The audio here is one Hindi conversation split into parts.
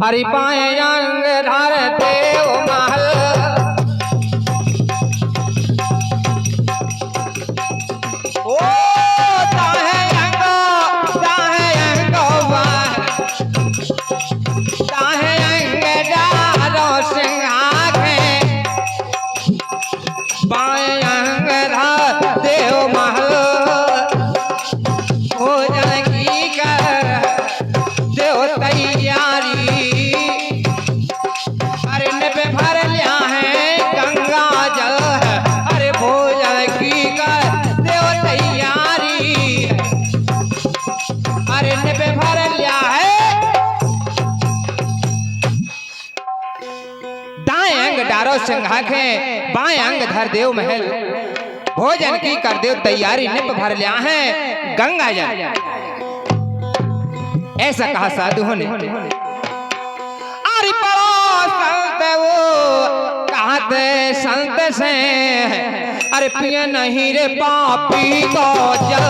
अरे बाएं अंग धर देव महल ओ दाएं अंग डारो सिंहाके बाएं अंग धर देव महल भोजन की कर देव तैयारी अरे नब भर लिया है गंगा जल है अरे भोजन की कर देव तैयारी अरे नब भर लिया है दाएं अंग डारो सिंहाके बाएं अंग धर देव महल भोजन की कर देव तैयारी निप भर लिया है गंगा जल ऐसा कहा साधुओं ने अरे पड़ो संत वो कहते संत से अरे पिए नहीं रे पापी को जल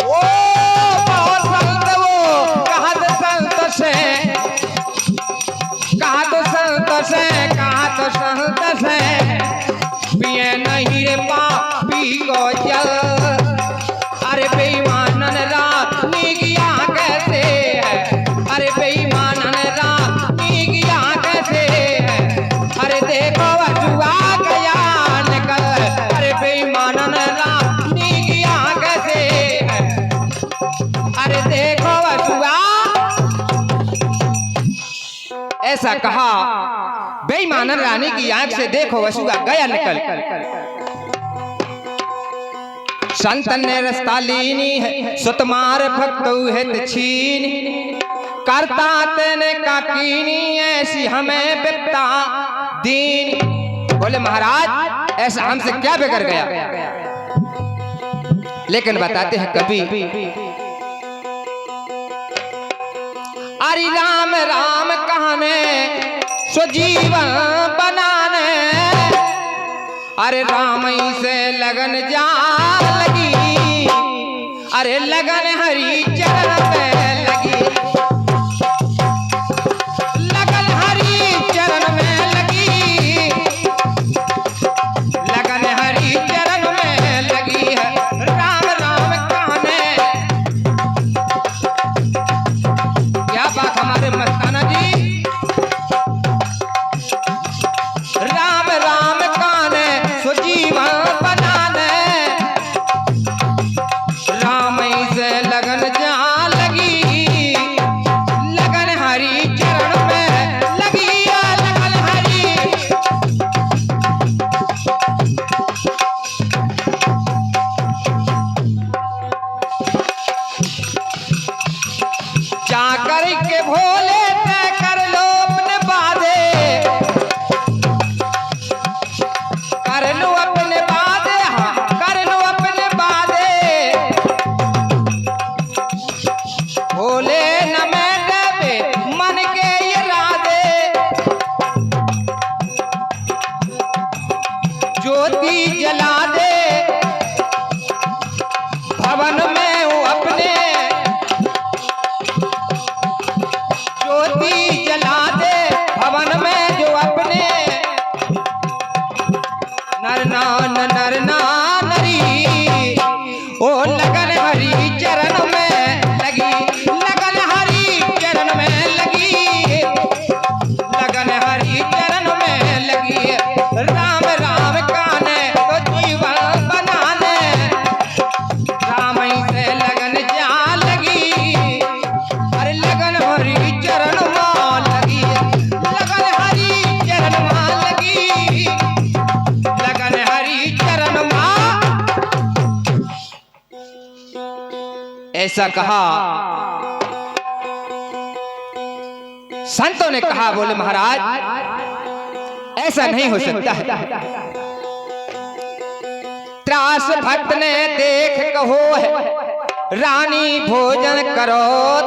ओ पड़ो संत वो कहते संत से कहा तो संत से पिए नहीं रे पापी को जल अरे बेईमानन रानी किया कैसे है अरे बेईमानन रानी किया कैसे है अरे देखो वसुआ गया निकल अरे बेईमानन रानी किया कैसे है अरे देखो वसुआ ऐसा कहा बेईमानन रानी की आंख से देखो वसुआ गया निकल संतन ने रस्ता लीनी है सुतमार भक्त हित छीन करता तेने काकीनी ऐसी हमें बिपता दीन बोले महाराज ऐसा हमसे क्या बिगड़ गया लेकिन बताते हैं कभी अरे राम राम कहने स्वजीवन बनाने अरे राम ही से लगन जा लगी अरे लगन हरि चरण पे लगी लगन हरि चरण में लगी लगन हरि चरण में लगी है राम राम कहने क्या बात हमारे मस्ताना जी राम राम काने सुजीवन बनाने राम से लगन जा लगी लगन हरि चरण में लगी लगन हरि जाकर के भोले तय कर लो अपने वादे कर लो अपने वादे हाँ कर लो अपने वादे भोले न मैं डबे मन के इरादे ज्योति जला दे भवन में हूँ अपने ज्योति जला दे भवन में जो अपने नर नारी ओ लगन हरि चरण में लगी लगन हरि चरण में लगी लगन हरि चरण में लगी राम राम काने तो जीवन बनाने राम ही से लगन जा लगी अरे लगन हरि चरण में लगी लगन हरि चरण में लगी लगन हरि चरण में ऐसा कहा संतों ने कहा बोले महाराज ऐसा नहीं हो सकता है त्रास भक्त ने देख कहो है रानी भोजन करो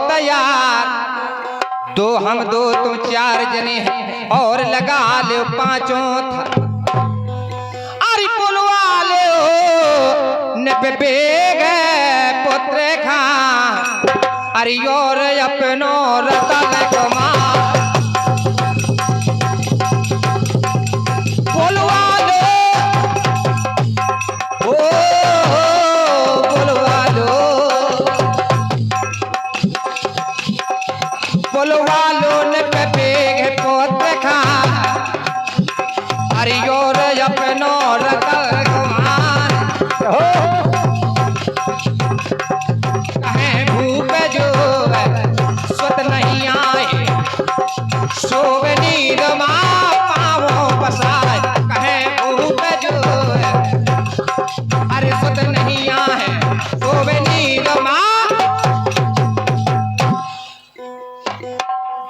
तैयार दो हम दो तुम चार जने हैं और लगा ले पांचों था अरे पुलवा ले ने बेग पुत्र खा अरे और अपनो रतन कुमार बोलवा लो ओ बोलवा लो बोलवा लो न पेगे पोत खा अरे और अपनो रतन कुमार कहें भूप जो स्वत नहीं आए सोवे नींद माँ पाँवों पसाए कहें भूप जो अरे स्वत नहीं आए सोवे नींद माँ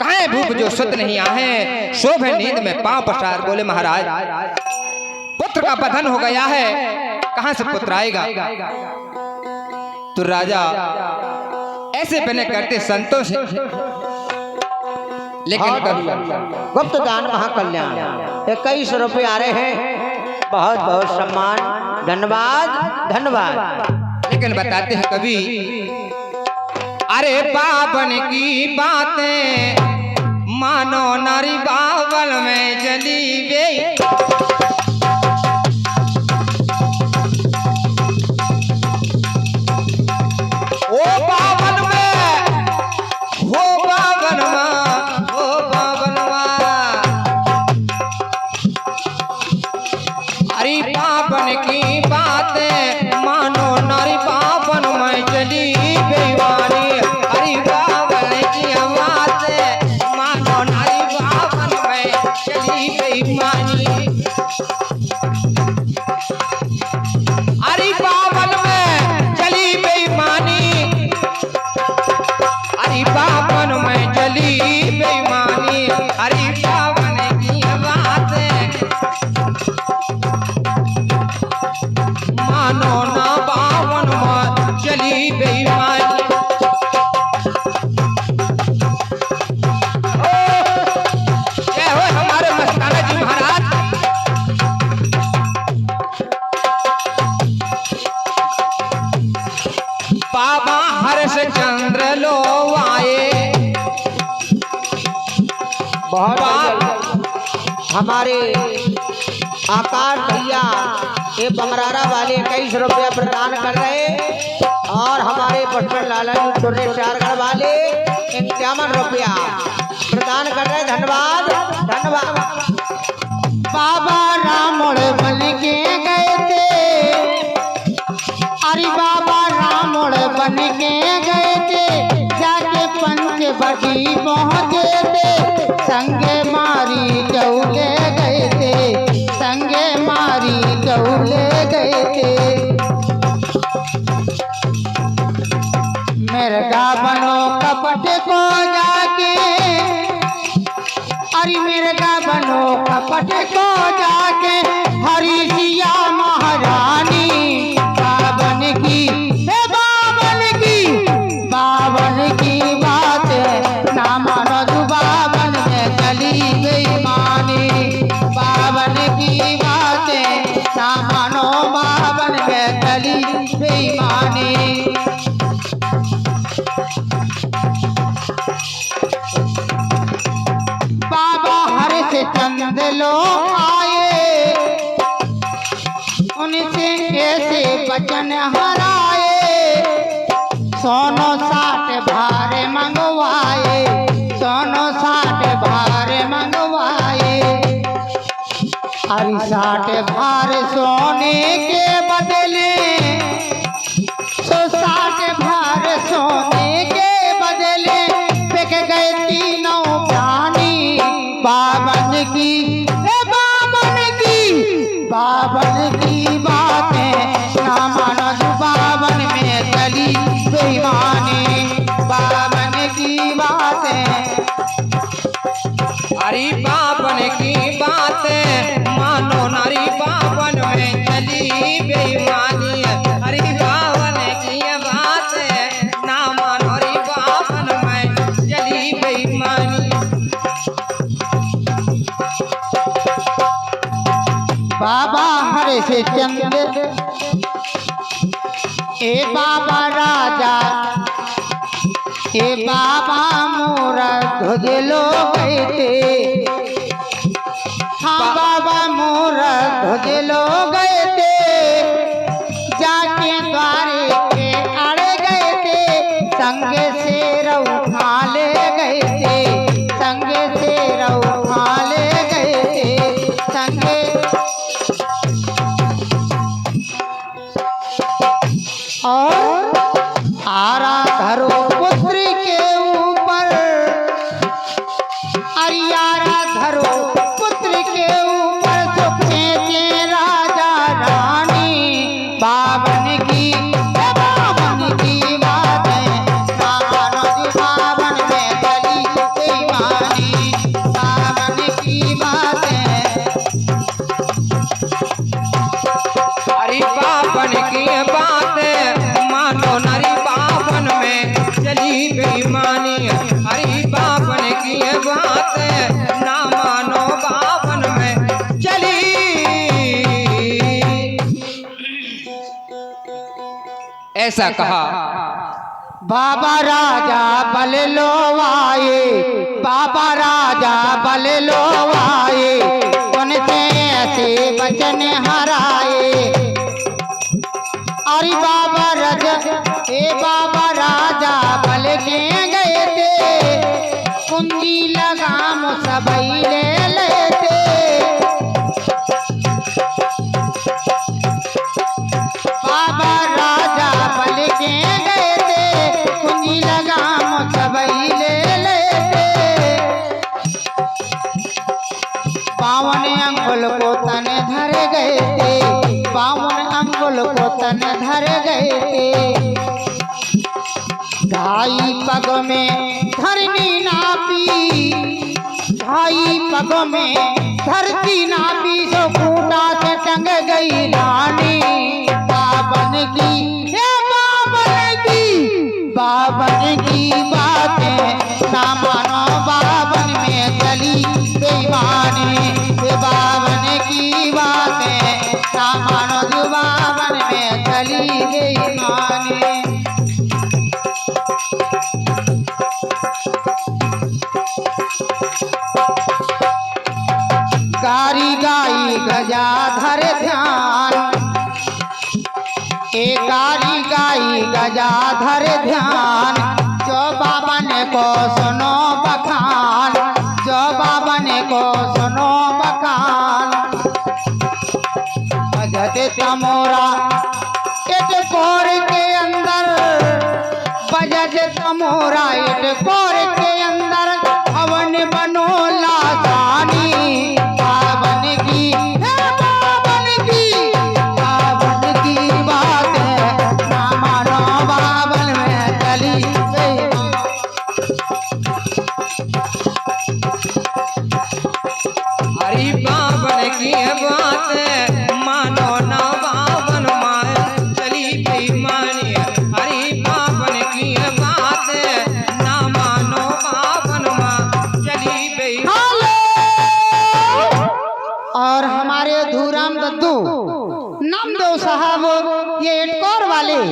कहें भूप जो स्वत नहीं आए शोभे नींद में पाँव पसार। बोले महाराज पुत्र का बंधन हो गया है, कहां से पुत्र आएगा? तो राजा ऐसे बने करते संतों से, लेकिन कभी गुप्त दान महाकल्याण 21 रुपये आ रहे हैं। बहुत बहुत सम्मान, धन्यवाद धन्यवाद। लेकिन बताते हैं कभी अरे बावन की बातें मानो नारी बावन में जली गई ओ बावन में हो बावन माँ हो बावन माँ अरे बावन की बातें मानो नारी बावन में चली बेईमानी अरे बावन की बातें मानो नारी बावन में चली बेईमानी अरे बावन में चली बेईमानी अरे बावन में चली बेईमानी अरे बावन की बातें मानो ना बावन में चली बेईमानी। जय हो हमारे मस्ताना जी महाराज। बाबा हर्ष चंद्र लो आए बहुत हमारे आकाश भैया ये बमरारा वाले 21 रुपया प्रदान कर रहे, और हमारे बचपन लालन तुर्रे चारगढ़ वाले 51 रुपया प्रदान कर रहे। धन्यवाद धन्यवाद। बाबा रामोड़ बन के गए थे, अरे बाबा रामोड़ बन के गए थे, जाके पंच बटी पहुँचे थे, संगे मारी चौले गए थे, संगे मारी चौले गए थे। मिर्गा बनो कपट को जाके, अरे मिर्गा बनो कपट को जाके, हरी सिया महारानी बावन की बावन की बात ना मानो तू बावन में चली बेईमानी, बावन की बात ना मानो बावन में चली बेईमानी। बाबा हर्ष चंद्र लो आए, उनसे ऐसे वचन हराए, सोनो 60 भारे मंगवाए, सोनो 60 भारे मंगवाए, अरे 60 भारे सोने के बदले, 60 भारे सोने के बदले बिक गए तीनों प्राणी। बावन की बावन की बातें ना मानो जो बावन में चली बेईमानी, बावन की बातें अरे बावन की बातें मानो नारी बावन में चली बेईमानी अरे बावन की बातें ना मानो रे बावन में चली बेईमानी। बाबा हर्ष चंद्र ए बाबा राजा ए बाबा मोरा ध्वजलो गए थे, हाँ बाबा मोरा ध्वजलो गए थे, जाके द्वारे के अड़े गए थे, संगे से उठा ले गए थे, संगे से उठा ले गए थे, संगे और आरा धरो पुत्र के ऊपर, अरियारा धरो पुत्र के ऊपर, सुखे के राजा रानी, बावन की बातें बावन में चली बेईमानी, बावन की बातें अरे बावन की बात मानो नरी, बावन में चली बेईमानी, अरे बावन की बात ना मानो, बावन में चली। ऐसा कहा बाबा राजा बल लो आए, बाबा राजा बल लो आए, उनसे ऐसे वचन हराए, अरे बाबा राजा बल के गए थे, कुंजी लगाम सबई ले लेते, बाबा राजा बल के गए थे, कुंजी लगाम सबई ले लेते, बावन अंगुल को तन धर गए थे, बावन अंगुल को तन धर गए थे, ढाई पग में धरनी नापी, ढाई पग में धरती नापी, सो खूंटा से टंग गई रानी, बावन की बावन की बातें ना मानो, बावन में चली बेईमानी, बावन की बातें ना मानो, जो बावन में चली बेईमानी। गारी गाई गजाधर ध्यान, ए गारी गाई गजाधर ध्यान, जो बाबन को सुनो बखान, जो बाबन को सुनो बखान, बजते तमोरा इट कोर के अंदर, बजते तमोरा इट कोर